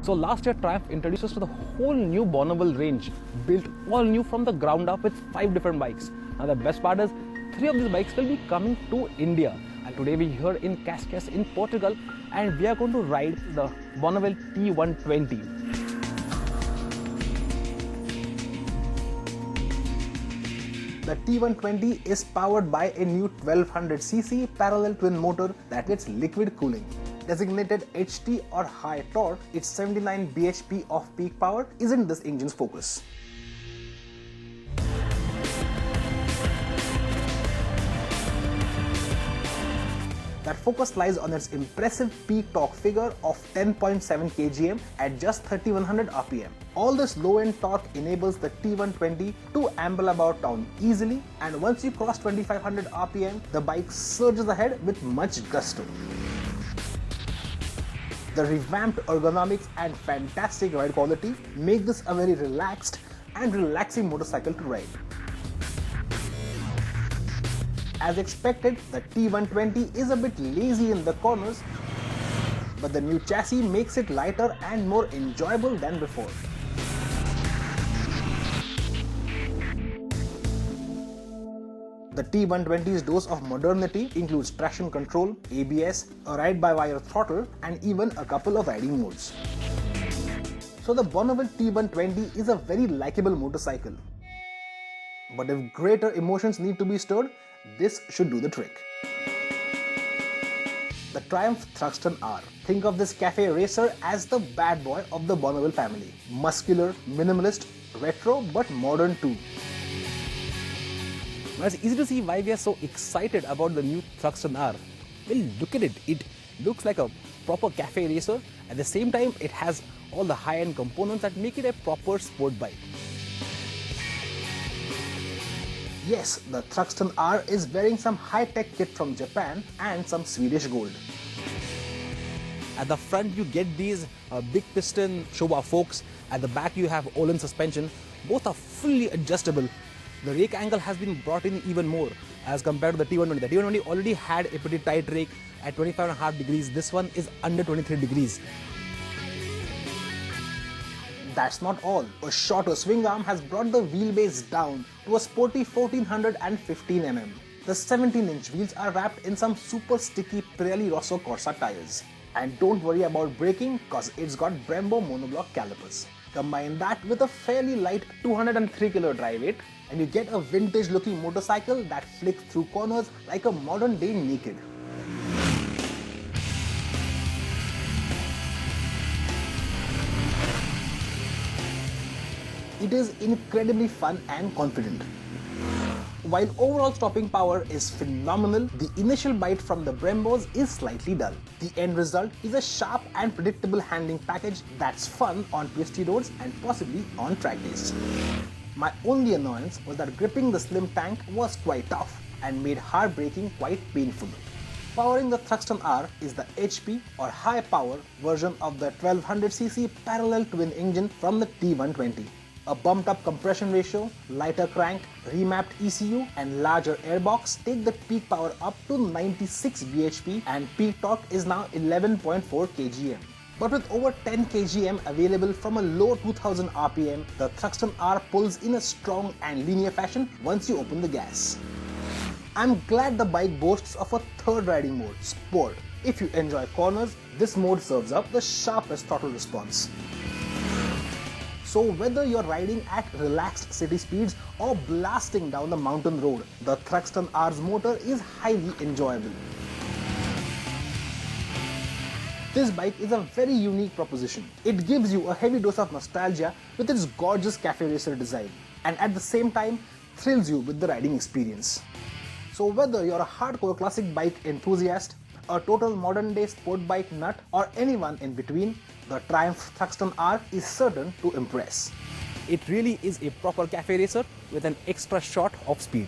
So last year Triumph introduced us to the whole new Bonneville range, built all new from the ground up with 5 different bikes. Now the best part is 3 of these bikes will be coming to India. And today we're here in Cascais in Portugal and we are going to ride the Bonneville T120. The T120 is powered by a new 1200cc parallel twin motor that gets liquid cooling. Designated HT or high torque, its 79 bhp of peak power isn't this engine's focus. That focus lies on its impressive peak torque figure of 10.7 kgm at just 3100 rpm. All this low-end torque enables the T120 to amble about town easily, and once you cross 2500 rpm, the bike surges ahead with much gusto. The revamped ergonomics and fantastic ride quality make this a very relaxed and relaxing motorcycle to ride. As expected, the T120 is a bit lazy in the corners, but the new chassis makes it lighter and more enjoyable than before. The T120's dose of modernity includes traction control, ABS, a ride-by-wire throttle, and even a couple of riding modes. So the Bonneville T120 is a very likable motorcycle. But if greater emotions need to be stirred, this should do the trick. The Triumph Thruxton R. Think of this cafe racer as the bad boy of the Bonneville family. Muscular, minimalist, retro but modern too. Now it's easy to see why we are so excited about the new Thruxton R. Well, look at it. It looks like a proper cafe racer. At the same time, it has all the high-end components that make it a proper sport bike. Yes, the Thruxton R is wearing some high-tech kit from Japan and some Swedish gold. At the front you get these big piston Showa forks. At the back you have Olin suspension. Both are fully adjustable. The rake angle has been brought in even more as compared to the T120. The T120 already had a pretty tight rake at 25.5 degrees. This one is under 23 degrees. That's not all. A shorter swing arm has brought the wheelbase down to a sporty 1415 mm. The 17-inch wheels are wrapped in some super sticky Pirelli Rosso Corsa tires. And don't worry about braking cause it's got Brembo monoblock calipers. Combine that with a fairly light 203 kg dry weight and you get a vintage looking motorcycle that flicks through corners like a modern day naked. It is incredibly fun and confident. While overall stopping power is phenomenal, the initial bite from the Brembos is slightly dull. The end result is a sharp and predictable handling package that's fun on twisty roads and possibly on track days. My only annoyance was that gripping the slim tank was quite tough and made hard braking quite painful. Powering the Thruxton R is the HP or high power version of the 1200cc parallel twin engine from the T120. A bumped up compression ratio, lighter crank, remapped ECU and larger airbox take the peak power up to 96 bhp and peak torque is now 11.4 kgm. But with over 10 kgm available from a low 2000 rpm, the Thruxton R pulls in a strong and linear fashion once you open the gas. I'm glad the bike boasts of a third riding mode, Sport. If you enjoy corners, this mode serves up the sharpest throttle response. So whether you're riding at relaxed city speeds or blasting down the mountain road, the Thruxton R's motor is highly enjoyable. This bike is a very unique proposition. It gives you a heavy dose of nostalgia with its gorgeous cafe racer design and at the same time thrills you with the riding experience. So whether you're a hardcore classic bike enthusiast, a total modern day sport bike nut or anyone in between, the Triumph Thruxton R is certain to impress. It really is a proper cafe racer with an extra shot of speed.